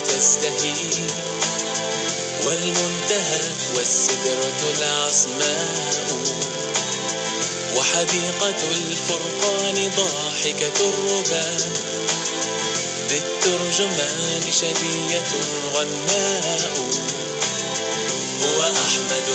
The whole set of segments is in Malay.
تزدهي والمنتهى والسدرة العصماء وحديقة الفرقان ضاحكة الربان بالترجمان شبية غناء هو أحمد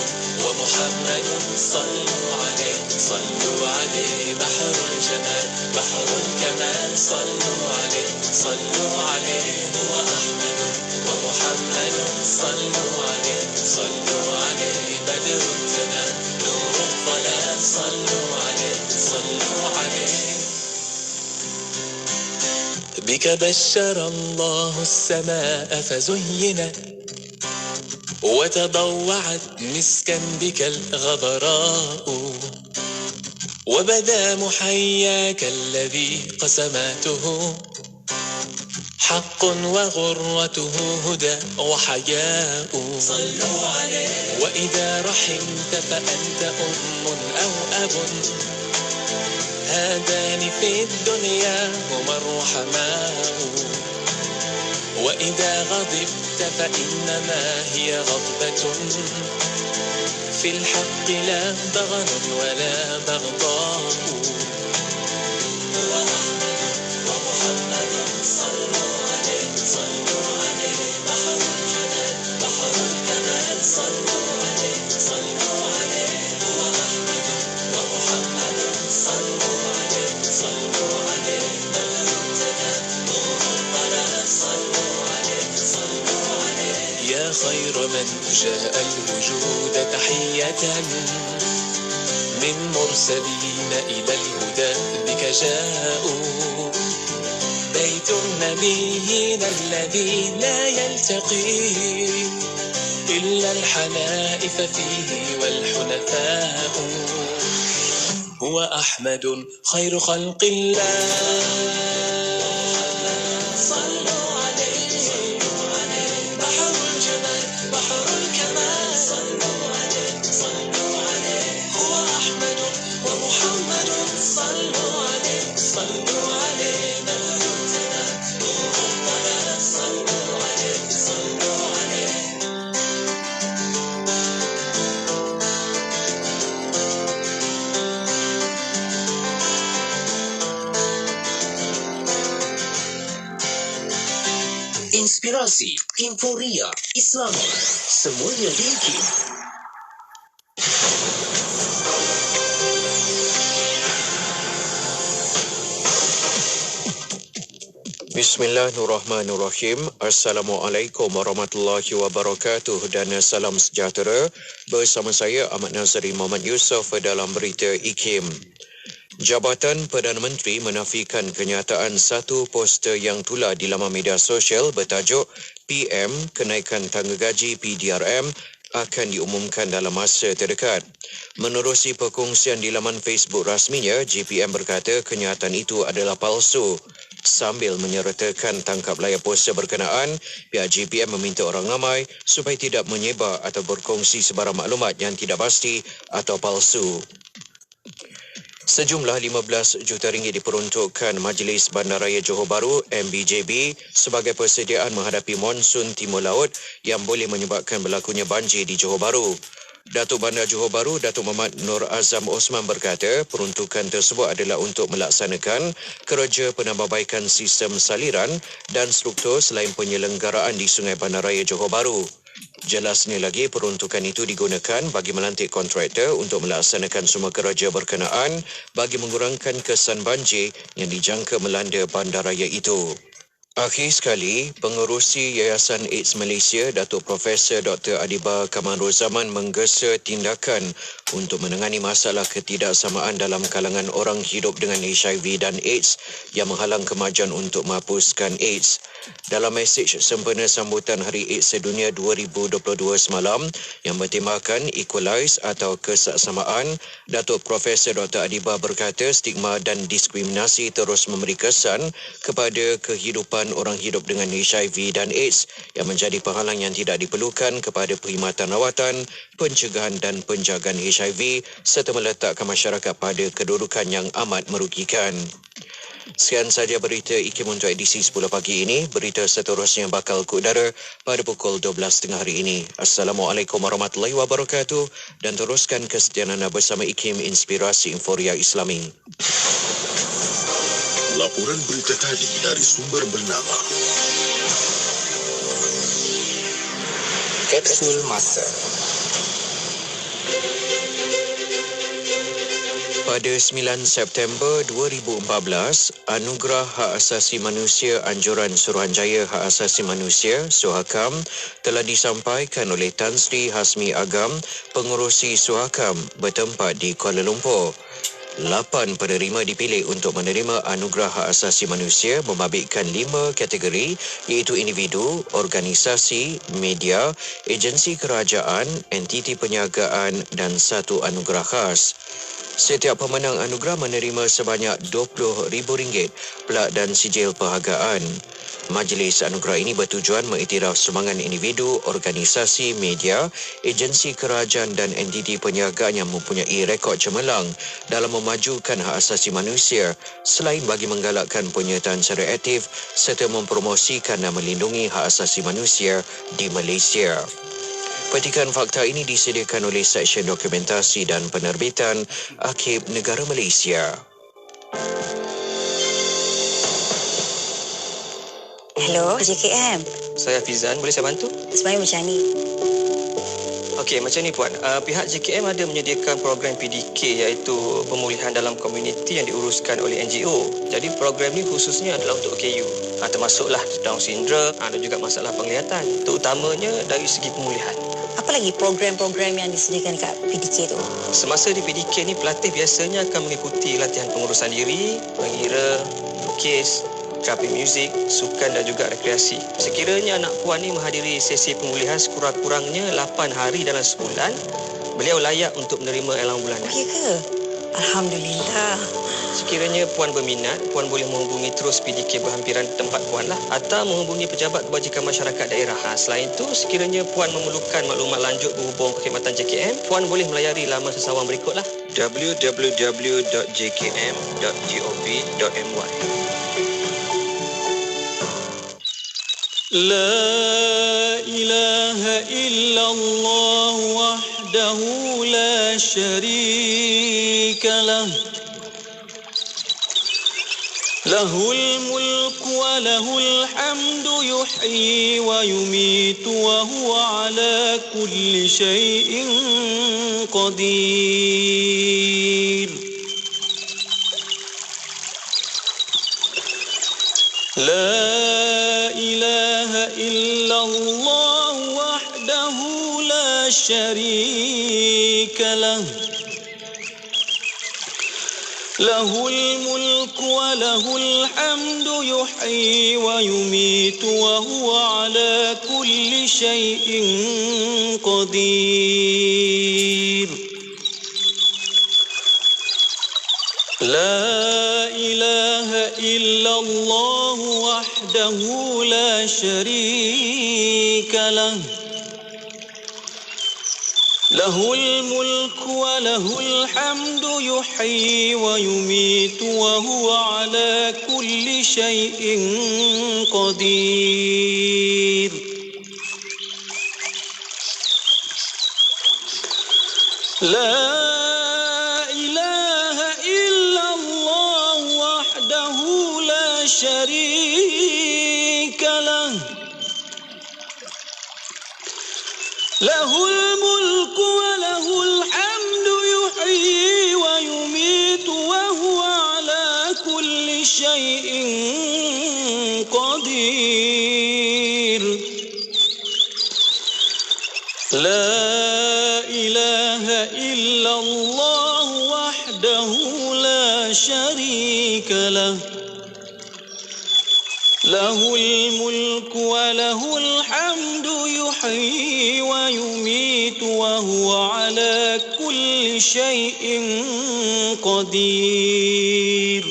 ومحمد صلوا عليه صلوا عليه بحر الجمال بحر الكمال صلوا عليه صلوا عليه هو أحمد ومحمد صلوا عليه صلوا عليه بدر التمام نور الظلام صلوا عليه صلوا عليه بك بشر الله السماء فزينت وتضوعت مسكا بك الغبراء وبدا محياك الذي قسماته حق وغرته هدى وحياء صلوا عليه وإذا رحمت فأنت أم أو أب هذان في الدنيا هما الرحماء وإذا غضبت فإنما هي غضبة في الحق لا ضغن ولا بغضاء هو أحمد ومحمد صلوا عليه صلوا عليه بحر الجمال بحر الكمال صلوا عليه صلوا عليه هو أحمد ومحمد صلوا عليه صلوا عليه بدر التمام نور الظلام صلوا عليه صلوا عليه يا خير من جاء الوجود تحية من مرسلين إلى الهدى بك جاءوا بيت النبيين الذي لا يلتقي إلا الحنائف فيه والحنفاء هو أحمد خير خلق الله صلوا عليه صلوا عليه بحر الجمال بحر الكمال صلوا عليه صلوا عليه هو أحمد ومحمد صلوا عليه صلوا عليه بدر التمام نور الظلام صلوا عليه صلوا عليه Inspirasi, Inforia, Islami, semuanya diikin. Bismillahirrahmanirrahim. Assalamualaikum warahmatullahi wabarakatuh dan salam sejahtera. Bersama saya Ahmad Nazari Muhammad Yusof dalam berita IKIM. Jabatan Perdana Menteri menafikan kenyataan satu poster yang tular di laman media sosial bertajuk PM kenaikan tangga gaji PDRM akan diumumkan dalam masa terdekat. Menerusi perkongsian di laman Facebook rasminya, JPM berkata kenyataan itu adalah palsu. Sambil menyertakan tangkap layar poster berkenaan, pihak JPM meminta orang ramai supaya tidak menyebar atau berkongsi sebarang maklumat yang tidak pasti atau palsu. Sejumlah 15 juta ringgit diperuntukkan Majlis Bandaraya Johor Bahru MBJB sebagai persediaan menghadapi monsun timur laut yang boleh menyebabkan berlakunya banjir di Johor Bahru. Datuk Bandar Johor Bahru, Datuk Muhammad Nur Azam Osman berkata peruntukan tersebut adalah untuk melaksanakan kerja penambahbaikan sistem saliran dan struktur selain penyelenggaraan di Sungai Bandaraya Johor Bahru. Jelasnya lagi, peruntukan itu digunakan bagi melantik kontraktor untuk melaksanakan semua kerja berkenaan bagi mengurangkan kesan banjir yang dijangka melanda bandaraya itu. Akhir sekali, Pengerusi Yayasan AIDS Malaysia, Datuk Profesor Dr. Adiba Kamarul Zaman menggesa tindakan untuk menangani masalah ketidaksamaan dalam kalangan orang hidup dengan HIV dan AIDS yang menghalang kemajuan untuk menghapuskan AIDS. Dalam mesej sempena sambutan Hari AIDS Sedunia 2022 semalam yang bertemakan Equalize atau kesaksamaan, Datuk Profesor Dr. Adiba berkata stigma dan diskriminasi terus memberi kesan kepada kehidupan ribuan orang hidup dengan HIV dan AIDS yang menjadi penghalang yang tidak diperlukan kepada perkhidmatan rawatan, pencegahan dan penjagaan HIV serta meletakkan masyarakat pada kedudukan yang amat merugikan. Sekian sahaja berita IKIM untuk edisi 10 pagi ini. Berita seterusnya bakal ke udara pada pukul 12 tengah hari ini. Assalamualaikum warahmatullahi wabarakatuh dan teruskan kesetiaan anda bersama IKIM Inspirasi Inforia Islami. Laporan berita tadi dari sumber bernama Kapsul Masa. Pada 9 September 2014, Anugerah Hak Asasi Manusia Anjuran Suruhanjaya Hak Asasi Manusia (SUHAKAM) telah disampaikan oleh Tan Sri Hasmi Agam, Pengerusi SUHAKAM bertempat di Kuala Lumpur. 8 penerima dipilih untuk menerima Anugerah Hak Asasi Manusia membabitkan 5 kategori iaitu individu, organisasi, media, agensi kerajaan, entiti perniagaan dan 1 anugerah khas. Setiap pemenang anugerah menerima sebanyak RM20,000 pelak dan sijil perhargaan. Majlis anugerah ini bertujuan mengiktiraf sumbangan individu, organisasi, media, agensi kerajaan dan entiti perniagaan yang mempunyai rekod cemerlang dalam memajukan hak asasi manusia selain bagi menggalakkan penyertaan secara aktif serta mempromosikan dan melindungi hak asasi manusia di Malaysia. Petikan fakta ini disediakan oleh Seksyen Dokumentasi dan Penerbitan Arkib Negara Malaysia. Hello, JKM. Saya Fizan, boleh saya bantu? Sebenarnya macam ni. Okey, macam ni Puan. Pihak JKM ada menyediakan program PDK iaitu pemulihan dalam komuniti yang diuruskan oleh NGO. Jadi program ni khususnya adalah untuk OKU. Termasuklah Down syndrome dan juga masalah penglihatan. Terutamanya dari segi pemulihan. Apa lagi program-program yang disediakan dekat PDK tu? Semasa di PDK ni, pelatih biasanya akan mengikuti latihan pengurusan diri, mengira, lukis, terapi muzik, sukan dan juga rekreasi. Sekiranya anak puan ni menghadiri sesi pemulihan sekurang-kurangnya 8 hari dalam sebulan, beliau layak untuk menerima allowance bulanan. Ya ke? Alhamdulillah. Sekiranya puan berminat, puan boleh menghubungi terus PDK berhampiran tempat puan lah atau menghubungi pejabat kebajikan masyarakat daerah. Selain itu, sekiranya puan memerlukan maklumat lanjut berhubung perkhidmatan JKM, puan boleh melayari laman sesawang berikutlah: www.jkm.gov.my. لا إله إلا الله وحده لا شريك له له الملك وله الحمد يحيي ويميت وهو على كل شيء قدير لا إله إلا الله وحده لا شريك له له الملك وله الحمد يحيي ويميت وهو على كل شيء قدير لا إله إلا الله وحده لا شريك له له الملك وله الحمد يحيي ويميت وهو على كل شيء قدير لا إله إلا الله وحده لا شريك له له الملك وله الحمد يحيي ويميت وهو على كل شيء قدير لا إله إلا الله وحده لا شريك له له الملك وله الحمد يحيي ويميت وهو على كل شيء قدير.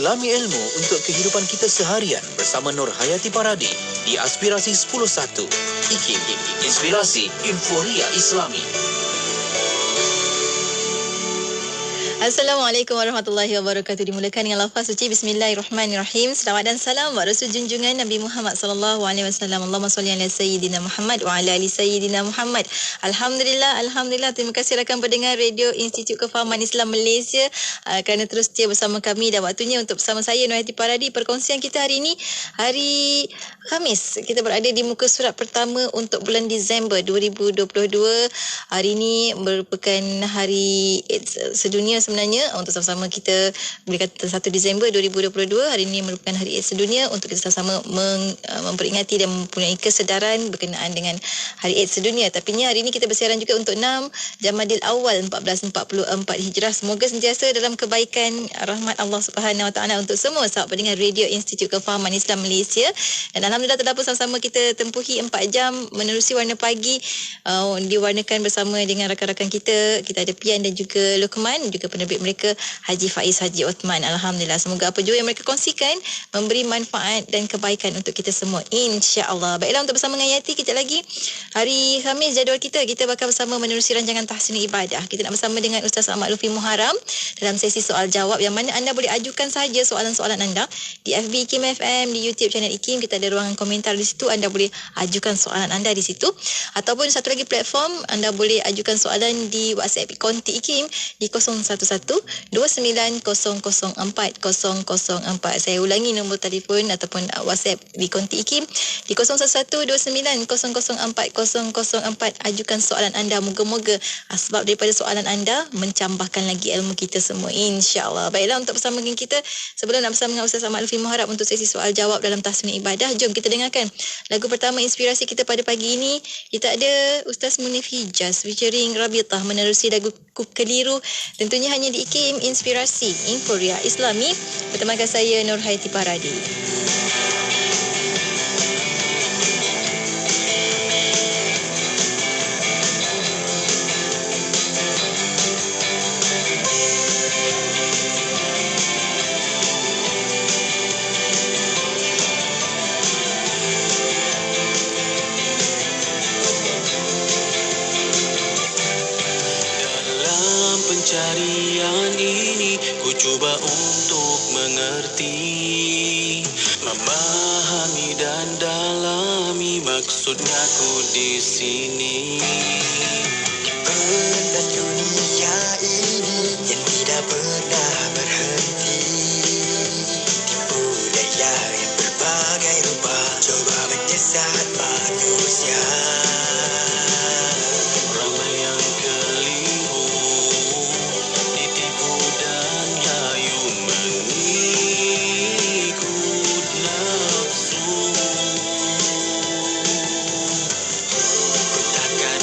Dalami ilmu untuk kehidupan kita seharian bersama Nur Hayati Paradi di Aspirasi 10.1. IKIM, Inspirasi Inforia Islami. Assalamualaikum warahmatullahi wabarakatuh. Dimulakan dengan lafaz suci Bismillahirrahmanirrahim. Selamat dan salam buat Rasul junjungan Nabi Muhammad sallallahu alaihi wasallam. Allahumma salli ala sayyidina Muhammad wa ala ali sayyidina Muhammad. Alhamdulillah. Terima kasih rakan pendengar Radio Institut Kefahaman Islam Malaysia kerana terus setia bersama kami, dan waktunya untuk bersama saya Nur Hayati Paradi. Perkongsian kita hari ini hari Khamis. Kita berada di muka surat pertama untuk bulan Disember 2022. Hari ini merupakan hari AIDS sedunia sebenarnya, untuk sama-sama kita boleh kata 1 Disember 2022. Hari ini merupakan hari AIDS sedunia untuk kita sama-sama memperingati dan mempunyai kesedaran berkenaan dengan hari AIDS sedunia. Tapi hari ini kita bersiaran juga untuk 6 Jamadil Awal 1444 Hijrah. Semoga sentiasa dalam kebaikan rahmat Allah Subhanahu Wa Taala untuk semua sahabat pendengar Radio Institut Kefahaman Islam Malaysia. Dan alhamdulillah telah pun sama-sama kita tempuhi 4 jam menerusi Warna Pagi, diwarnakan bersama dengan rakan-rakan kita. Kita ada Pian dan juga Luqman, juga penerbit mereka Haji Faiz Haji Othman. Alhamdulillah, semoga apa jua yang mereka kongsikan memberi manfaat dan kebaikan untuk kita semua, insya-Allah. Baiklah, untuk bersama dengan Yati, kejap lagi hari Khamis jadual kita bakal bersama menerusi rancangan Tahsin Ibadah. Kita nak bersama dengan Ustaz Ahmad Lutfi Muharram dalam sesi soal jawab, yang mana anda boleh ajukan saja soalan-soalan anda di FB IKIM FM, di YouTube channel IKIM. Kita ada ruangan komentar di situ, anda boleh ajukan soalan anda di situ. Ataupun satu lagi platform, anda boleh ajukan soalan di WhatsApp konti IKIM di 01129004. Saya ulangi nombor telefon ataupun WhatsApp di konti IKIM di 01129004. Ajukan soalan anda. Moga-moga sebab daripada soalan anda mencambahkan lagi ilmu kita semua, insya-Allah. Baiklah, untuk bersama dengan kita, sebelum nak bersama dengan Ustaz Ahmad Lutfi Muharram untuk sesi soal jawab dalam Tahsin Ibadah, jom kita dengarkan lagu pertama inspirasi kita pada pagi ini. Kita ada Ustaz Munif Hijaz featuring Rabitah menerusi lagu Keliru, tentunya hanya di IKIM Inspirasi Inforia Islami. Bertemakan saya Nur Hayati Paradi. Pencarian ini ku cuba untuk mengerti, memahami dan dalami maksudnya ku di sini. Benda dunia ini yang tidak pernah berhenti, tipu daya yang berbagai rupa coba menyesat manusia. Ramai yang keliru, ditipu dan layu mengikut nafsu. Ku takkan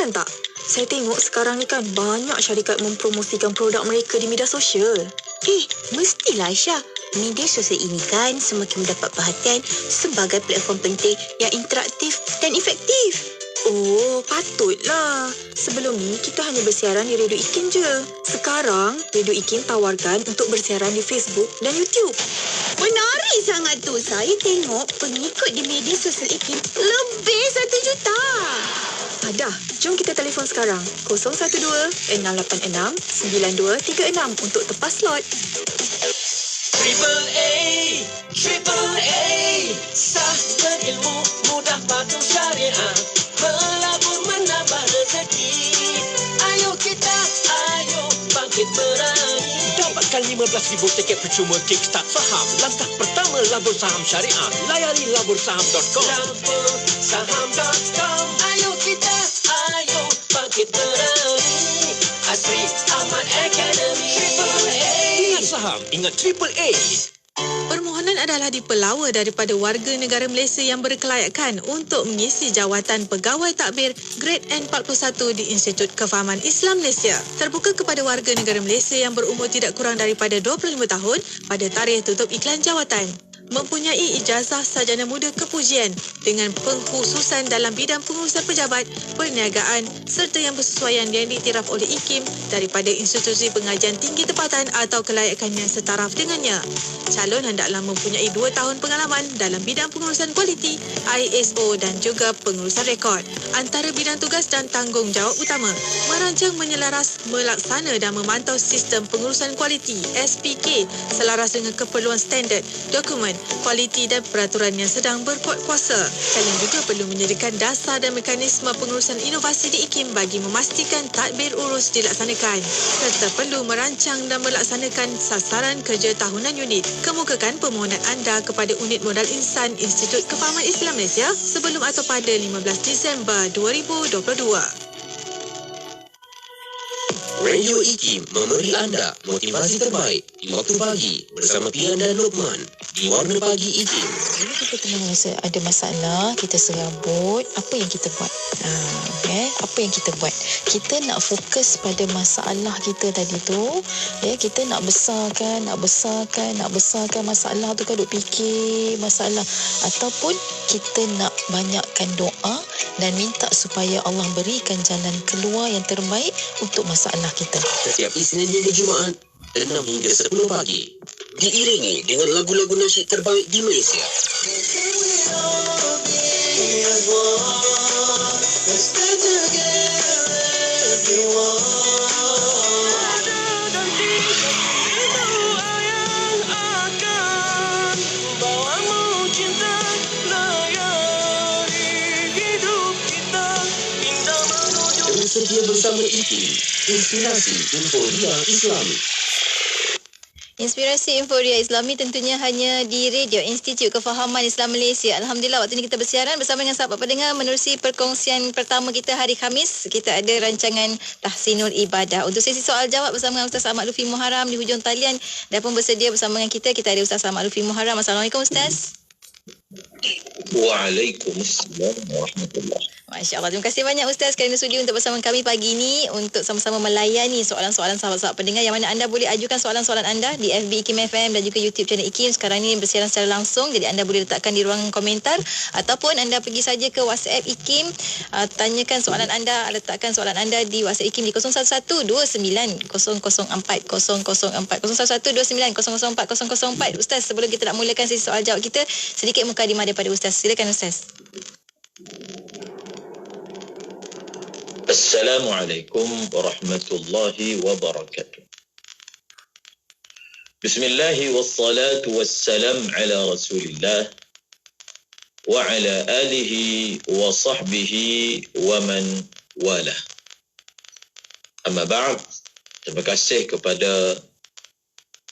perasan tak? Saya tengok sekarang ni kan banyak syarikat mempromosikan produk mereka di media sosial. Mestilah Aisyah. Media sosial ini kan semakin mendapat perhatian sebagai platform penting yang interaktif dan efektif. Oh, patutlah. Sebelum ni kita hanya bersiaran di Radio IKIM je. Sekarang, Radio IKIM tawarkan untuk bersiaran di Facebook dan YouTube. Menarik sangat tu. Saya tengok pengikut di media sosial IKIM lebih 1 juta. Dah, jom kita telefon sekarang. 012-686-9236 untuk tepas slot. Triple A, sah berilmu, mudah patuh syariah, melabur menambah rezeki. Ayo bangkit berani. Dapatkan 15,000 tiket percuma Kickstart Faham. Langkah pertama labur saham syariah. Layari labursaham.com. Labursaham.com. Ayo bangkit berani. Asri Ahmad Academy. Triple A. Ingat saham, ingat Triple A. Permohonan adalah dipelawa daripada warga negara Malaysia yang berkelayakan untuk mengisi jawatan pegawai takbir grade N41 di Institut Kefahaman Islam Malaysia. Terbuka kepada warga negara Malaysia yang berumur tidak kurang daripada 25 tahun pada tarikh tutup iklan jawatan. Mempunyai ijazah sarjana muda kepujian dengan pengkhususan dalam bidang pengurusan pejabat, perniagaan serta yang bersesuaian yang diiktiraf oleh IKIM daripada institusi pengajian tinggi tempatan atau kelayakan yang setaraf dengannya. Calon hendaklah mempunyai 2 tahun pengalaman dalam bidang pengurusan kualiti, ISO dan juga pengurusan rekod. Antara bidang tugas dan tanggungjawab utama, merancang, menyelaras, melaksana dan memantau sistem pengurusan kualiti SPK selaras dengan keperluan standard, dokumen, kualiti dan peraturan yang sedang berkuat kuasa. Kalian juga perlu menyediakan dasar dan mekanisme pengurusan inovasi di IKIM bagi memastikan tadbir urus dilaksanakan. Serta perlu merancang dan melaksanakan sasaran kerja tahunan unit. Kemukakan permohonan anda kepada Unit Modal Insan Institut Kefahaman Islam Malaysia sebelum atau pada 15 Disember 2022. Radio IKIM memberi anda motivasi terbaik di waktu pagi bersama Pian dan Lokman di Warna Pagi IKIM. Bila kita tengah rasa ada masalah, kita serabut, apa yang kita buat? Apa yang kita buat? Kita nak fokus pada masalah kita tadi tu. Kita nak besarkan masalah tu kan, duk fikir masalah. Ataupun kita nak banyakkan doa dan minta supaya Allah berikan jalan keluar yang terbaik untuk masalah kita. Setiap Isnin hingga Jumaat 6 hingga 10 pagi diiringi dengan lagu-lagu nasyid terbaik di Malaysia. Sedia bersama IKIM, Inspirasi Inforia Islami. Inspirasi Inforia Islami tentunya hanya di Radio Institut Kefahaman Islam Malaysia. Alhamdulillah, waktu ini kita bersiaran bersama dengan sahabat pendengar menerusi perkongsian pertama kita hari Khamis. Kita ada rancangan Tahsinul Ibadah. Untuk sesi soal jawab bersama dengan Ustaz Ahmad Lutfi Muharram di hujung talian dan pun bersedia bersama dengan kita ada Ustaz Ahmad Lutfi Muharram. Assalamualaikum Ustaz. Waalaikumsalam warahmatullahi. Masya Allah. Terima kasih banyak Ustaz kerana sudi untuk bersama kami pagi ini untuk sama-sama melayani soalan-soalan sahabat-sahabat pendengar yang mana anda boleh ajukan soalan-soalan anda di FB IKIM FM dan juga YouTube channel IKIM. Sekarang ini bersiaran secara langsung, jadi anda boleh letakkan di ruangan komentar ataupun anda pergi saja ke WhatsApp IKIM, tanyakan soalan anda, letakkan soalan anda di WhatsApp IKIM di 01129004 004 01129004 Ustaz, sebelum kita nak mulakan sesi soal jawab kita, sedikit mukadimah daripada Ustaz. Silakan Ustaz. Assalamualaikum warahmatullahi wabarakatuh. Bismillahi wassalatu wassalam ala rasulillah wa ala alihi wa sahbihi wa man walah. Amma ba'd. Terima kasih kepada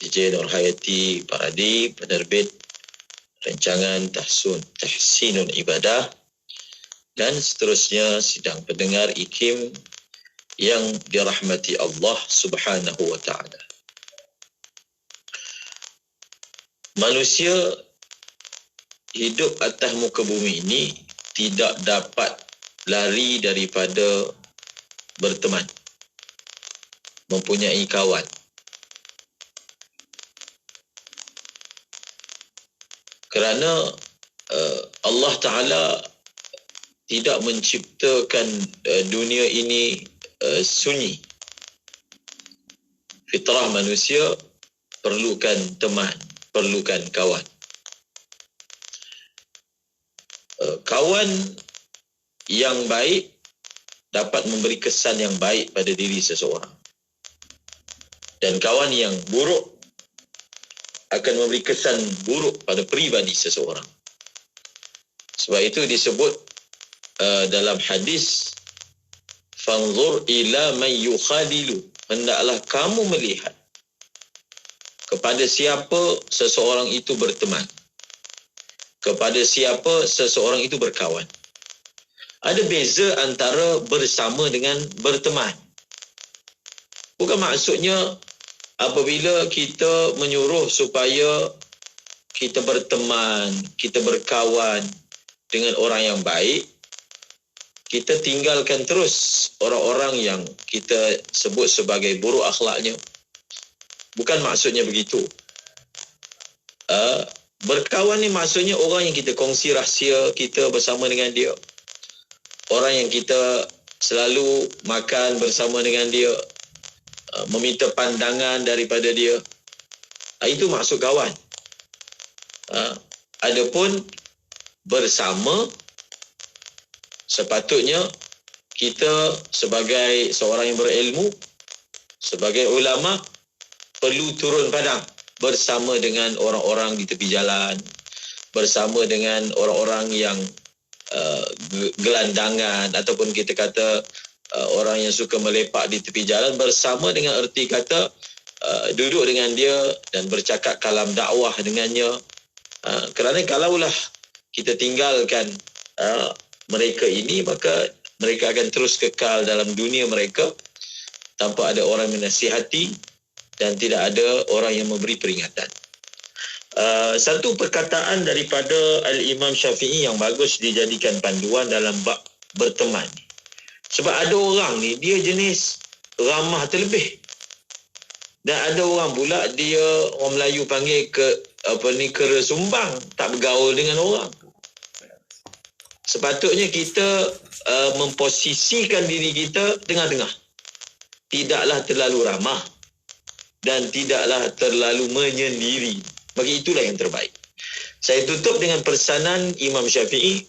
DJ Nurhayati Paradi, penerbit rancangan Tahsinul Ibadah, dan seterusnya sidang pendengar IKIM yang dirahmati Allah Subhanahu wa taala. Manusia hidup atas muka bumi ini tidak dapat lari daripada berteman, mempunyai kawan. Kerana Allah Ta'ala tidak menciptakan dunia ini sunyi. Fitrah manusia perlukan teman, perlukan kawan. Kawan yang baik dapat memberi kesan yang baik pada diri seseorang. Dan kawan yang buruk akan memberi kesan buruk pada peribadi seseorang. Sebab itu disebut dalam hadis, fanzur ila man yukhadilu, hendaklah kamu melihat kepada siapa seseorang itu berteman, kepada siapa seseorang itu berkawan. Ada beza antara bersama dengan berteman. Bukan maksudnya apabila kita menyuruh supaya kita berteman, kita berkawan dengan orang yang baik, kita tinggalkan terus orang-orang yang kita sebut sebagai buruk akhlaknya. Bukan maksudnya begitu. Berkawan ni maksudnya orang yang kita kongsi rahsia kita bersama dengan dia. Orang yang kita selalu makan bersama dengan dia, meminta pandangan daripada dia. Itu maksud kawan. Adapun bersama, sepatutnya kita sebagai seorang yang berilmu, sebagai ulama, perlu turun padang bersama dengan orang-orang di tepi jalan, bersama dengan orang-orang yang gelandangan, ataupun kita kata orang yang suka melepak di tepi jalan, bersama dengan erti kata duduk dengan dia dan bercakap kalam dakwah dengannya. Kerana kalaulah kita tinggalkan mereka ini, maka mereka akan terus kekal dalam dunia mereka tanpa ada orang menasihati dan tidak ada orang yang memberi peringatan. Satu perkataan daripada Al-Imam Syafi'i yang bagus dijadikan panduan dalam bab berteman. Sebab ada orang ni dia jenis ramah terlebih. Dan ada orang pula dia, orang Melayu panggil kera sumbang, tak bergaul dengan orang. Sepatutnya kita memposisikan diri kita tengah-tengah. Tidaklah terlalu ramah dan tidaklah terlalu menyendiri. Bagi itulah yang terbaik. Saya tutup dengan persanan Imam Syafi'i,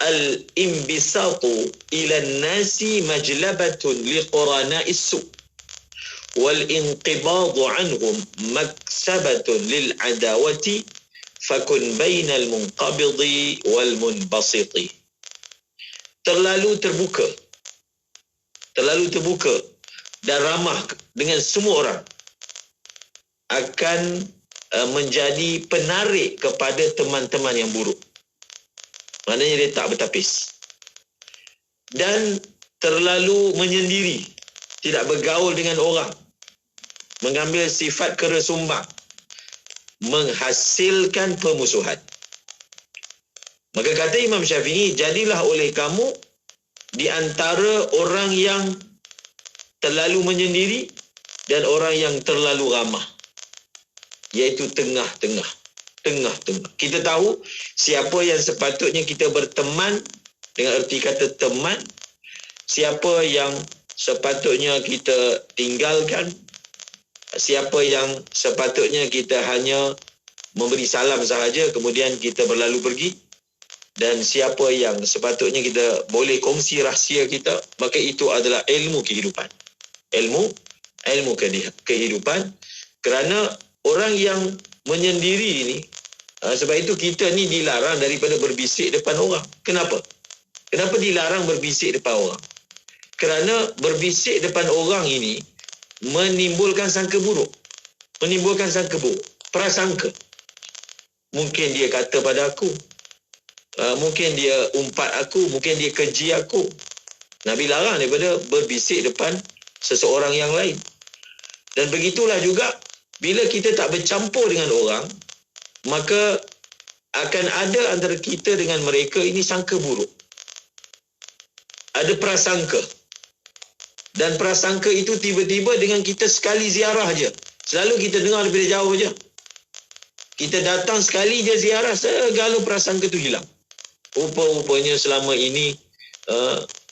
al-imbisatu ila nasi majlabatun liqrana'is su' wal-inqibadu anhum maksabatun lil-adawati fakun bainal munqabidi wal-munbasiti. Terlalu terbuka dan ramah dengan semua orang akan menjadi penarik kepada teman-teman yang buruk. Maknanya dia tak bertapis. Dan terlalu menyendiri, tidak bergaul dengan orang, mengambil sifat kera sumbang, menghasilkan permusuhan. Maka kata Imam Syafi'i, jadilah oleh kamu di antara orang yang terlalu menyendiri dan orang yang terlalu ramah, iaitu tengah-tengah. Kita tahu siapa yang sepatutnya kita berteman, dengan erti kata teman, siapa yang sepatutnya kita tinggalkan, siapa yang sepatutnya kita hanya memberi salam sahaja kemudian kita berlalu pergi, dan siapa yang sepatutnya kita boleh kongsi rahsia kita. Maka itu adalah ilmu kehidupan. Ilmu kehidupan. Kerana orang yang menyendiri ini, sebab itu kita ni dilarang daripada berbisik depan orang. Kenapa dilarang berbisik depan orang? Kerana berbisik depan orang ini menimbulkan sangka buruk, prasangka. Mungkin dia kata pada aku, mungkin dia umpat aku, mungkin dia keji aku. Nabi larang daripada berbisik depan seseorang yang lain. Dan begitulah juga bila kita tak bercampur dengan orang, maka akan ada antara kita dengan mereka ini sangka buruk. Ada prasangka. Dan prasangka itu tiba-tiba dengan kita sekali ziarah je. Selalu kita dengar daripada jauh je. Kita datang sekali je ziarah, segala prasangka tu hilang. Rupa-rupanya selama ini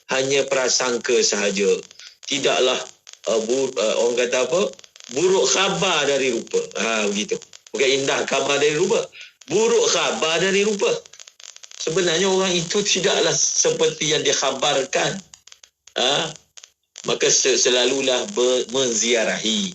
hanya prasangka sahaja. Tidaklah orang kata apa? Buruk khabar dari rupa. Begitu. Bukan indah khabar dari rupa. Buruk khabar dari rupa. Sebenarnya orang itu tidaklah seperti yang dikhabarkan. Maka selalulah menziarahi.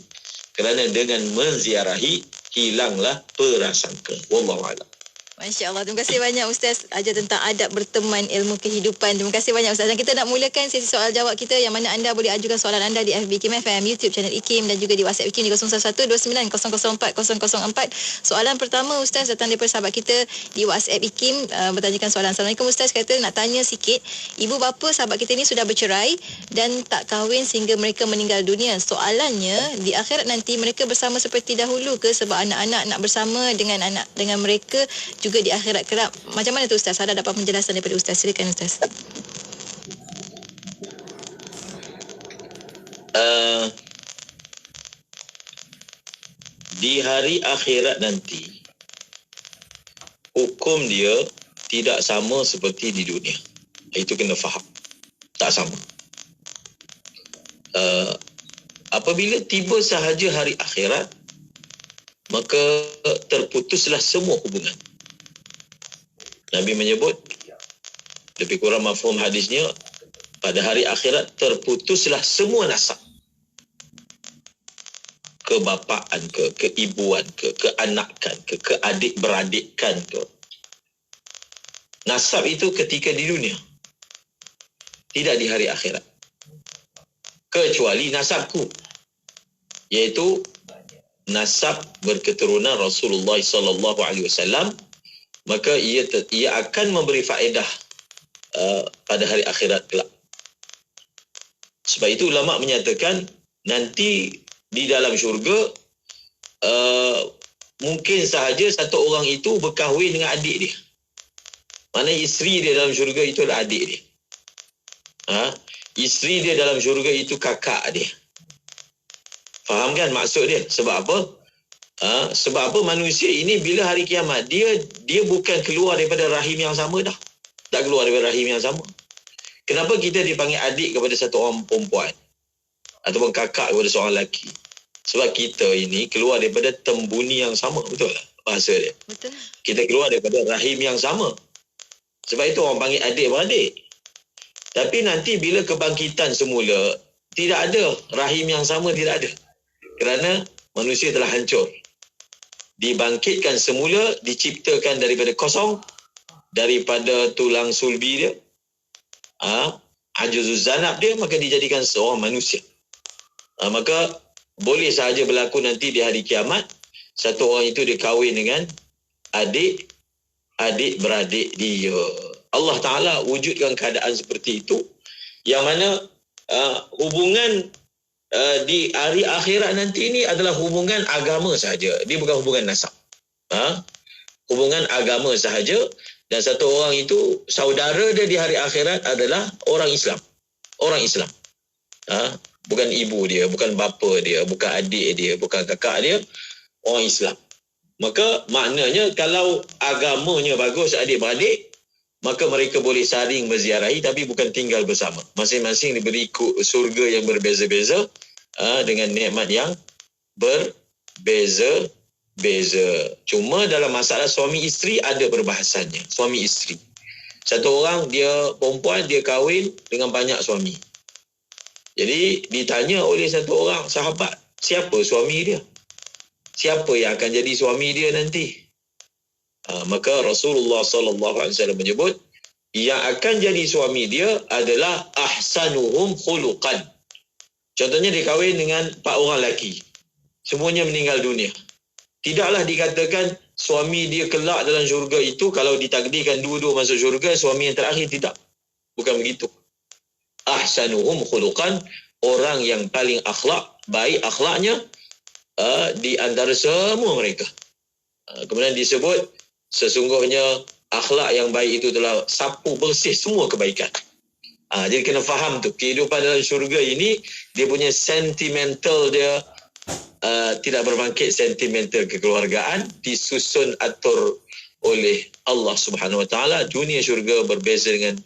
Kerana dengan menziarahi, hilanglah prasangka. Wallahualam. Masya Allah. Terima kasih banyak Ustaz ajar tentang adab berteman ilmu kehidupan. Terima kasih banyak Ustaz. Dan kita nak mulakan sesi soal jawab kita yang mana anda boleh ajukan soalan anda di FB IKIM FM, YouTube channel IKIM dan juga di WhatsApp IKIM di 01129004 004. Soalan pertama Ustaz datang daripada sahabat kita di WhatsApp IKIM bertanyakan soalan. Assalamualaikum Ustaz, kata nak tanya sikit. Ibu bapa sahabat kita ni sudah bercerai dan tak kahwin sehingga mereka meninggal dunia. Soalannya, di akhirat nanti mereka bersama seperti dahulu ke sebab anak-anak nak bersama dengan mereka juga di akhirat kelak. Macam mana tu Ustaz? Ada dapat penjelasan daripada Ustaz? Silakan Ustaz. Di hari akhirat nanti, hukum dia tidak sama seperti di dunia. Itu kena faham. Tak sama. Apabila tiba sahaja hari akhirat, maka terputuslah semua hubungan. Nabi menyebut, lebih kurang mafhum hadisnya, pada hari akhirat terputuslah semua nasab. Kebapaan ke, keibuan ke, keanakan ke, keadik-beradikkan ke. Nasab itu ketika di dunia. Tidak di hari akhirat. Kecuali nasabku. Iaitu nasab berketurunan Rasulullah SAW. Maka ia akan memberi faedah pada hari akhirat kelak. Sebab itu ulama menyatakan nanti di dalam syurga mungkin sahaja satu orang itu berkahwin dengan adik dia. Mana isteri dia dalam syurga itu adalah adik dia. Isteri dia dalam syurga itu kakak dia. Faham kan maksud dia? Sebab apa? Sebab apa manusia ini bila hari kiamat dia bukan keluar daripada rahim yang sama dah. Tak keluar daripada rahim yang sama. Kenapa kita dipanggil adik kepada satu orang perempuan ataupun kakak kepada seorang lelaki? Sebab kita ini keluar daripada tembuni yang sama. Betul tak bahasa dia? Betul. Kita keluar daripada rahim yang sama. Sebab itu orang panggil adik-beradik. Tapi nanti bila kebangkitan semula, tidak ada rahim yang sama, tidak ada. Kerana manusia telah hancur. Dibangkitkan semula, diciptakan daripada kosong, daripada tulang sulbi dia, ajuzuz zanab dia, maka dijadikan seorang manusia. Maka boleh sahaja berlaku nanti di hari kiamat, satu orang itu dia kahwin dengan adik-beradik dia. Allah Ta'ala wujudkan keadaan seperti itu, yang mana hubungan di hari akhirat nanti ini adalah hubungan agama sahaja. Dia bukan hubungan nasab. Hubungan agama sahaja. Dan satu orang itu, saudara dia di hari akhirat adalah orang Islam. Orang Islam. Bukan ibu dia, bukan bapa dia, bukan adik dia, bukan kakak dia. Orang Islam. Maka maknanya kalau agamanya bagus adik-beradik, maka mereka boleh saling berziarahi tapi bukan tinggal bersama. Masing-masing diberi surga yang berbeza-beza dengan nikmat yang berbeza-beza. Cuma dalam masalah suami isteri ada perbahasannya. Suami isteri. Satu orang dia perempuan, dia kahwin dengan banyak suami. Jadi ditanya oleh satu orang sahabat, siapa suami dia? Siapa yang akan jadi suami dia nanti? Maka Rasulullah SAW menyebut, yang akan jadi suami dia adalah ahsanuhum khuluqan. Contohnya dia kahwin dengan 4 orang lelaki. Semuanya meninggal dunia. Tidaklah dikatakan suami dia kelak dalam syurga itu, kalau ditakdirkan dua-dua masuk syurga, suami yang terakhir tidak. Bukan begitu. Ahsanuhum khuluqan, orang yang paling akhlak, baik akhlaknya di antara semua mereka. Kemudian disebut, sesungguhnya akhlak yang baik itu telah sapu bersih semua kebaikan. Jadi kena faham tu, kehidupan dalam syurga ini dia punya sentimental dia tidak berbangkit sentimental kekeluargaan, disusun atur oleh Allah Subhanahu Wa Taala. Dunia syurga berbeza dengan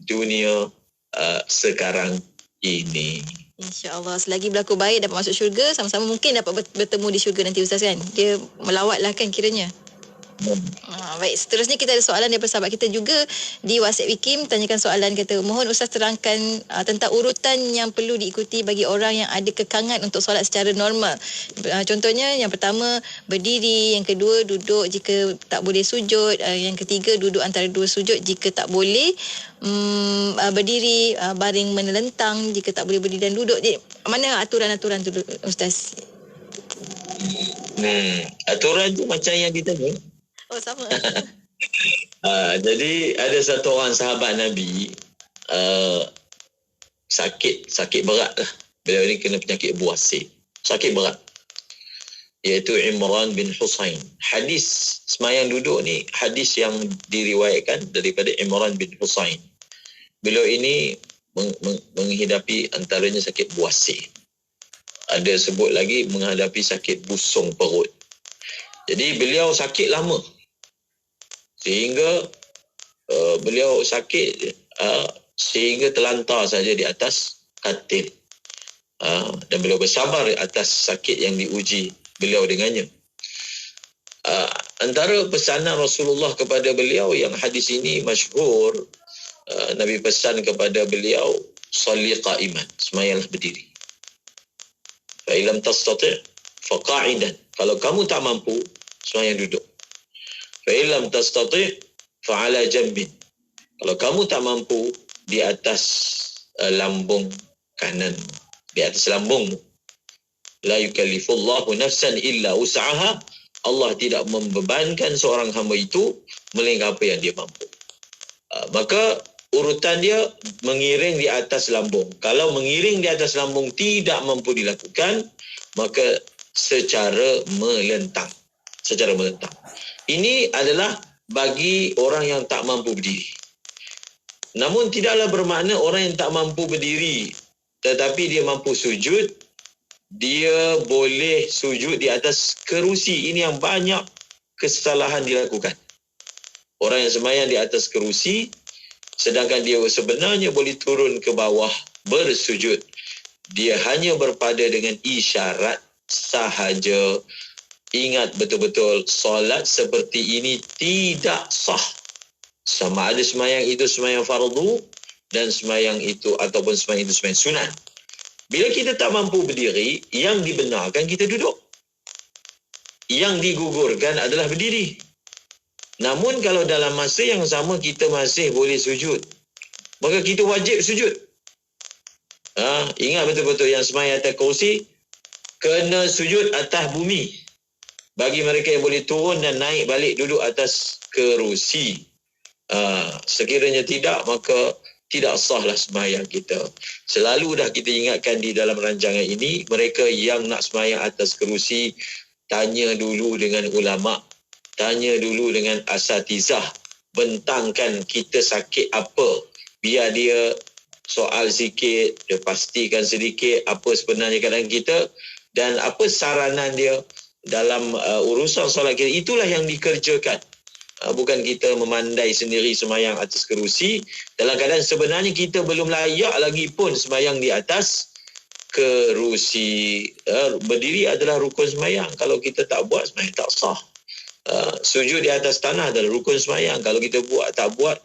dunia sekarang ini. InsyaAllah selagi berlaku baik dapat masuk syurga, sama-sama mungkin dapat bertemu di syurga nanti Ustaz kan. Dia melawat lah kan kiranya. Baik, seterusnya kita ada soalan daripada sahabat kita juga di WhatsApp Wikim. Tanyakan soalan, kata, mohon Ustaz terangkan tentang urutan yang perlu diikuti bagi orang yang ada kekangan untuk solat secara normal. Contohnya, yang pertama berdiri, yang kedua duduk jika tak boleh sujud, yang ketiga duduk antara dua sujud jika tak boleh berdiri, baring menelentang jika tak boleh berdiri dan duduk. Jadi, mana aturan-aturan tu Ustaz? Aturan tu macam yang ditanya. Oh, sama. Jadi ada satu orang sahabat Nabi sakit berat lah. Beliau ni kena penyakit buasir, sakit berat, iaitu Imran bin Husain. Hadis semayang duduk ni hadis yang diriwayatkan daripada Imran bin Husain. Beliau ini menghidapi antaranya sakit buasir, ada sebut lagi menghadapi sakit busung perut. Jadi beliau sakit lama sehingga beliau sakit sehingga terlantar saja di atas katil, dan beliau bersabar atas sakit yang diuji beliau dengannya. Antara pesanan Rasulullah kepada beliau yang hadis ini masyhur, Nabi pesan kepada beliau, salli qa'iman, semayanglah berdiri. Fa illam tastati' fa qa'idan, kalau kamu tak mampu semayang duduk. Fa illam tastati' fa 'ala jambin, kalau kamu tak mampu di atas lambung kanan, di atas lambung. La yukallifullahu nafsan illa wus'aha, Allah tidak membebankan seorang hamba itu melainkan apa yang dia mampu. Maka urutan dia mengiring di atas lambung. Kalau mengiring di atas lambung tidak mampu dilakukan, maka secara melentang. Ini adalah bagi orang yang tak mampu berdiri. Namun tidaklah bermakna orang yang tak mampu berdiri tetapi dia mampu sujud, dia boleh sujud di atas kerusi. Ini yang banyak kesalahan dilakukan. Orang yang sembahyang di atas kerusi sedangkan dia sebenarnya boleh turun ke bawah bersujud. Dia hanya berpada dengan isyarat sahaja. Ingat betul-betul, solat seperti ini tidak sah. Sama ada sembahyang itu sembahyang fardu dan sembahyang itu ataupun sembahyang itu sembahyang sunat. Bila kita tak mampu berdiri, yang dibenarkan kita duduk. Yang digugurkan adalah berdiri. Namun kalau dalam masa yang sama kita masih boleh sujud, maka kita wajib sujud. Ingat betul-betul yang sembahyang atas kursi kena sujud atas bumi. Bagi mereka yang boleh turun dan naik balik duduk atas kerusi. Sekiranya tidak, maka tidak sahlah sembahyang kita. Selalu dah kita ingatkan di dalam rancangan ini, mereka yang nak sembahyang atas kerusi, tanya dulu dengan ulama', tanya dulu dengan asatizah, bentangkan kita sakit apa, biar dia soal sikit, dia pastikan sedikit apa sebenarnya keadaan kita dan apa saranan dia dalam urusan solat kita. Itulah yang dikerjakan. Bukan kita memandai sendiri sembahyang atas kerusi dalam keadaan sebenarnya kita belum layak lagi pun sembahyang di atas kerusi. Berdiri adalah rukun sembahyang. Kalau kita tak buat, sembahyang tak sah. Sujud di atas tanah adalah rukun sembahyang. Kalau kita tak buat,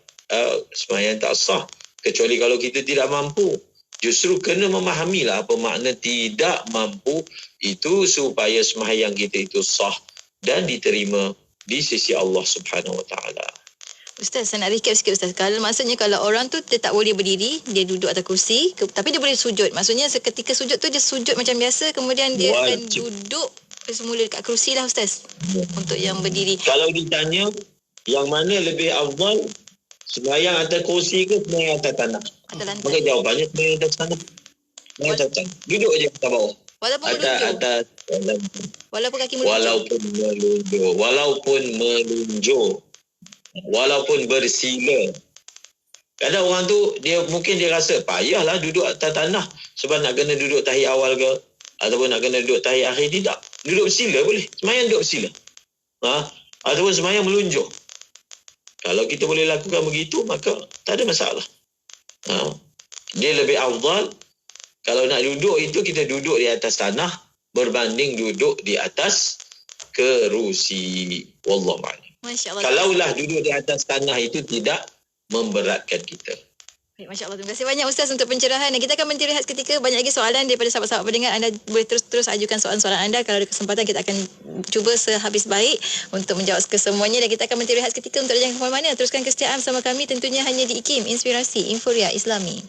sembahyang tak sah. Kecuali kalau kita tidak mampu. Justru kena memahamilah apa makna tidak mampu itu supaya sembahyang kita itu sah dan diterima di sisi Allah Subhanahu Wa Taala. Ustaz, saya nak recap sikit Ustaz. Kalau maksudnya kalau orang tu dia tak boleh berdiri, dia duduk atas kursi, tapi dia boleh sujud. Maksudnya seketika sujud tu dia sujud macam biasa, kemudian dia akan duduk semula dekat kerusi lah Ustaz. Untuk yang berdiri. Kalau ditanya yang mana lebih afdal, sembahyang atas kursi ke sembahyang atas tanah? Maka jawapannya sembahyang atas tanah. Sembahyang atas tanah. Duduk je atas bawah. Walaupun kaki melunjur. Walaupun melunjur. Walaupun bersila. Kadang orang tu mungkin dia rasa payahlah duduk atas tanah sebab nak kena duduk tahiyat awal ke ataupun nak kena duduk tahiyat akhir. Tidak. Duduk bersila boleh. Semayang duduk bersila. Ataupun semayang melunjur. Kalau kita boleh lakukan begitu, maka tak ada masalah. Dia lebih afdal. Kalau nak duduk itu, kita duduk di atas tanah berbanding duduk di atas kerusi. Wallahualam. Masya Allah. Kalaulah duduk di atas tanah itu tidak memberatkan kita. Baik, Masya Allah. Terima kasih banyak Ustaz untuk pencerahan. Dan kita akan berhenti rehat seketika. Banyak lagi soalan daripada sahabat-sahabat pendengar. Anda boleh terus ajukan soalan-soalan anda. Kalau ada kesempatan, kita akan cuba sehabis baik untuk menjawab kesemuanya. Dan kita akan berhenti rehat seketika untuk jangan ke mana-mana. Teruskan kesetiaan bersama kami tentunya hanya di IKIM, Inspirasi Inforia Islami.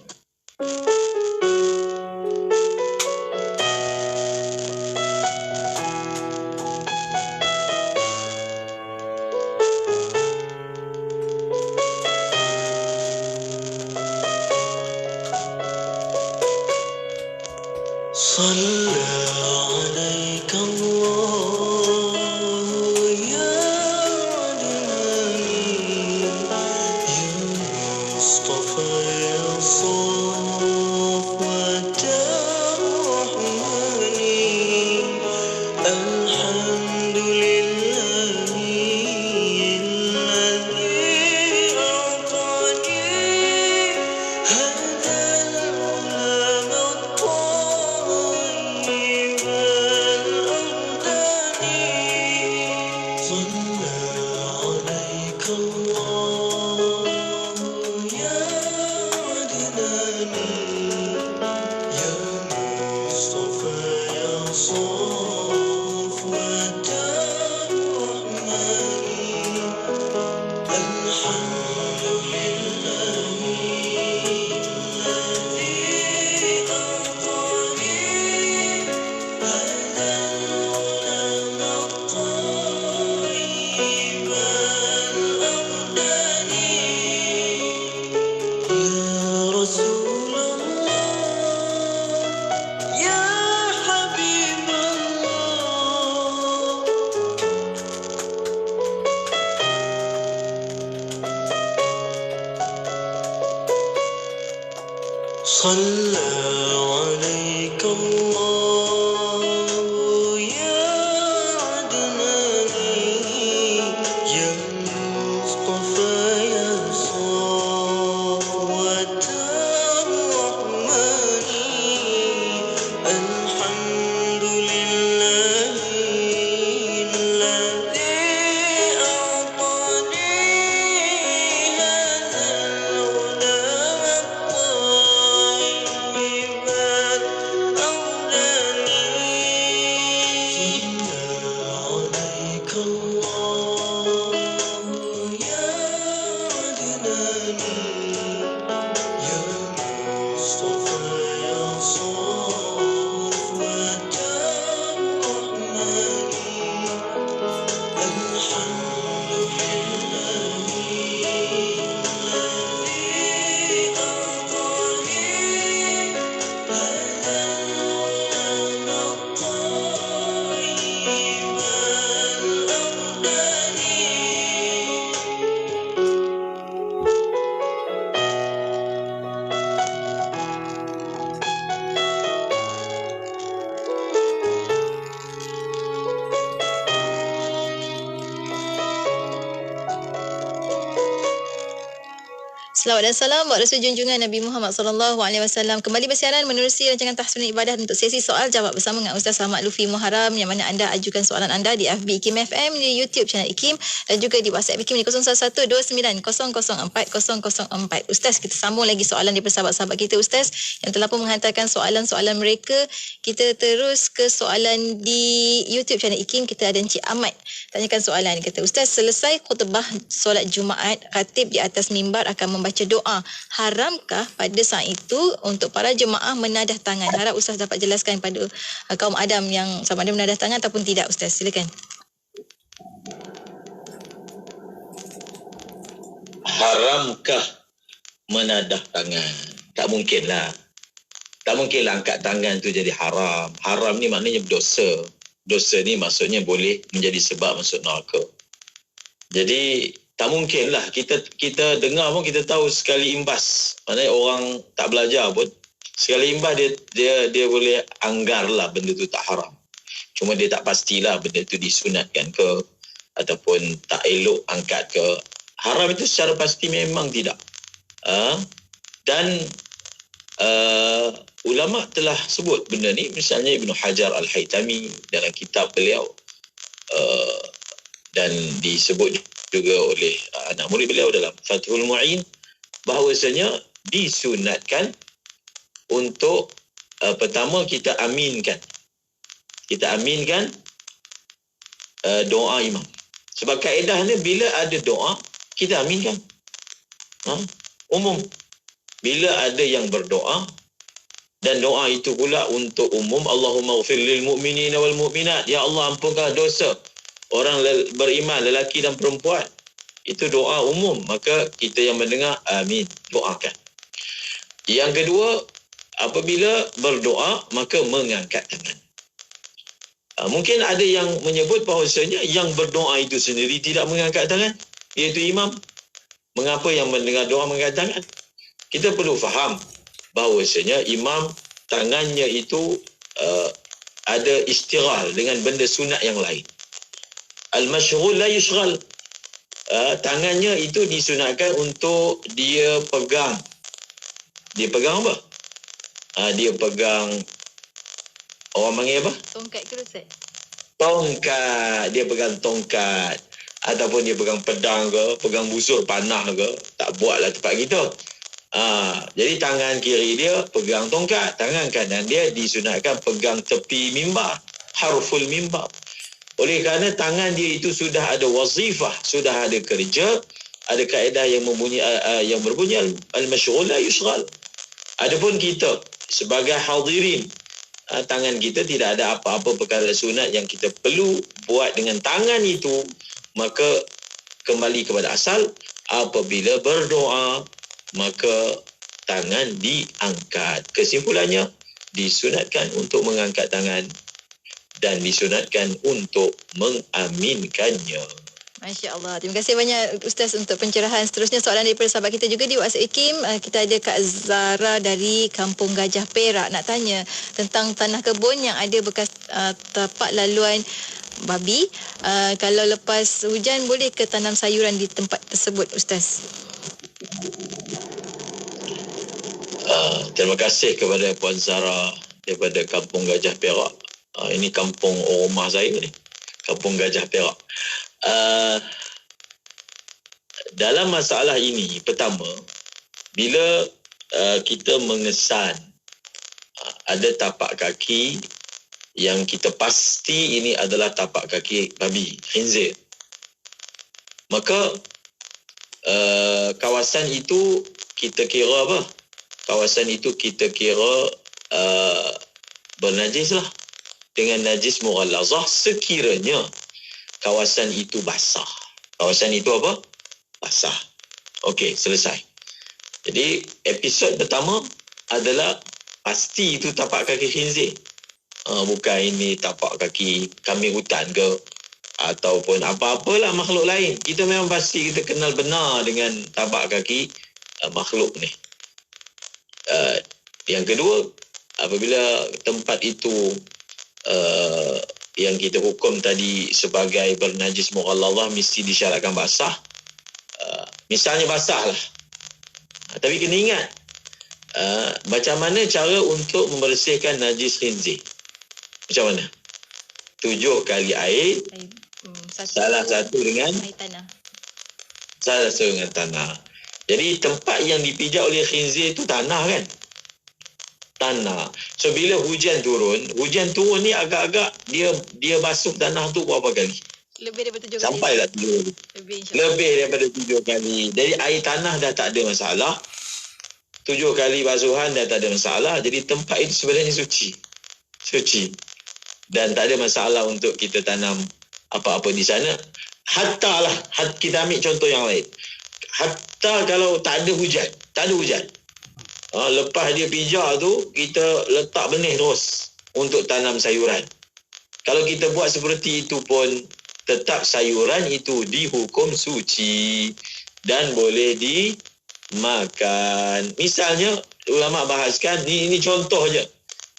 Selawat dan salam buat Rasul junjungan Nabi Muhammad SAW. Kembali bersiaran menerusi rancangan tahsun ibadah untuk sesi soal jawab bersama dengan Ustaz Ahmad Lufi Muharram, yang mana anda ajukan soalan anda di FB IKIM FM, di YouTube channel IKIM dan juga di WhatsApp IKIM di 0112900004. Ustaz, kita sambung lagi soalan daripada sahabat-sahabat kita Ustaz yang telah pun menghantarkan soalan-soalan mereka. Kita terus ke soalan di YouTube channel IKIM. Kita ada Encik Ahmad tanyakan soalan. Kata, Ustaz, selesai khutbah solat Jumaat, khatib di atas mimbar akan membaca doa. Haramkah pada saat itu untuk para jemaah menadah tangan? Harap Ustaz dapat jelaskan pada kaum Adam yang sama ada menadah tangan ataupun tidak. Ustaz, silakan. Haramkah menadah tangan? Tak mungkinlah. Tak mungkinlah angkat tangan tu jadi haram. Haram ni maknanya berdosa. Dosa ni maksudnya boleh menjadi sebab masuk neraka. Jadi tak mungkin lah. Kita dengar pun kita tahu sekali imbas. Maknanya orang tak belajar pun, sekali imbas dia boleh anggar lah benda tu tak haram. Cuma dia tak pastilah benda tu disunatkan ke ataupun tak elok angkat ke. Haram itu secara pasti memang tidak. Dan ulama telah sebut benda ni. Misalnya Ibn Hajar Al-Haytami dalam kitab beliau, dan disebut juga oleh anak murid beliau dalam Fathul Mu'in, bahawasanya disunatkan untuk pertama kita aminkan doa imam. Sebab kaedahnya bila ada doa kita aminkan. Umum. Bila ada yang berdoa dan doa itu pula untuk umum, Allahumma ghfir lil mu'minina wal mu'minat, ya Allah ampunkan dosa orang beriman lelaki dan perempuan, itu doa umum, maka kita yang mendengar amin, doakan. Yang kedua, apabila berdoa maka mengangkat tangan. Mungkin ada yang menyebut bahawasanya yang berdoa itu sendiri tidak mengangkat tangan, iaitu imam. Mengapa yang mendengar doa mengangkat tangan? Kita perlu faham bahawasanya imam tangannya itu ada istighal dengan benda sunat yang lain. Al-mashghul la yushghal. Tangannya itu disunatkan untuk dia pegang. Dia pegang apa? Dia pegang, orang panggil apa? Tongkat ke Ustaz? Tongkat. Dia pegang tongkat. Ataupun dia pegang pedang ke, pegang busur panah ke. Tak buatlah tempat kita. Jadi tangan kiri dia pegang tongkat, tangan kanan dia disunatkan pegang tepi mimbar, harful mimbar. Oleh kerana tangan dia itu sudah ada wazifah, sudah ada kerja, ada kaedah yang berbunyi al-mashghul la yushghal. Adapun kita sebagai hadirin, tangan kita tidak ada apa-apa perkara sunat yang kita perlu buat dengan tangan itu, maka kembali kepada asal, apabila berdoa maka tangan diangkat. Kesimpulannya, disunatkan untuk mengangkat tangan dan disunatkan untuk mengaminkannya. Masya Allah. Terima kasih banyak Ustaz untuk pencerahan. Seterusnya soalan daripada sahabat kita juga di WhatsApp IKIM. Kita ada Kak Zara dari Kampung Gajah Perak nak tanya tentang tanah kebun yang ada bekas tapak laluan babi. Kalau lepas hujan boleh ke tanam sayuran di tempat tersebut Ustaz? Terima kasih kepada Puan Zara daripada Kampung Gajah Perak. Ini kampung rumah saya ni, Kampung Gajah Perak. Dalam masalah ini, pertama, bila kita mengesan ada tapak kaki yang kita pasti ini adalah tapak kaki babi, khinzir, maka kawasan itu kita kira apa? Kawasan itu kita kira bernajis lah, dengan najis mughallazah sekiranya kawasan itu basah. Kawasan itu apa? Basah. Okey, selesai. Jadi episod pertama adalah pasti itu tapak kaki khinzir. Bukan ini tapak kaki kambing hutan ke ataupun apa-apalah makhluk lain. Kita memang pasti kita kenal benar dengan tapak kaki makhluk ni. Yang kedua, apabila tempat itu yang kita hukum tadi sebagai bernajis mughallazah mesti disyaratkan basah. Misalnya basah lah. Tapi kena ingat macam mana cara untuk membersihkan najis khinzir. Macam mana? 7 kali air, salah satu dengan tanah. Jadi tempat yang dipijak oleh khinzir itu tanah kan? Tanah. So bila hujan turun ni agak-agak dia basuh tanah tu berapa kali? Lebih daripada 7 kali. Sampailah 7 kali. Lebih daripada 7 kali. Jadi air tanah dah tak ada masalah. 7 kali basuhan dah tak ada masalah. Jadi tempat itu sebenarnya suci. Dan tak ada masalah untuk kita tanam apa-apa di sana. Hatta lah, kita ambil contoh yang lain. Hatta kalau tak ada hujan. Lepas dia pijak tu, kita letak benih terus untuk tanam sayuran. Kalau kita buat seperti itu pun tetap sayuran itu dihukum suci dan boleh dimakan. Misalnya ulama bahaskan ini contoh je.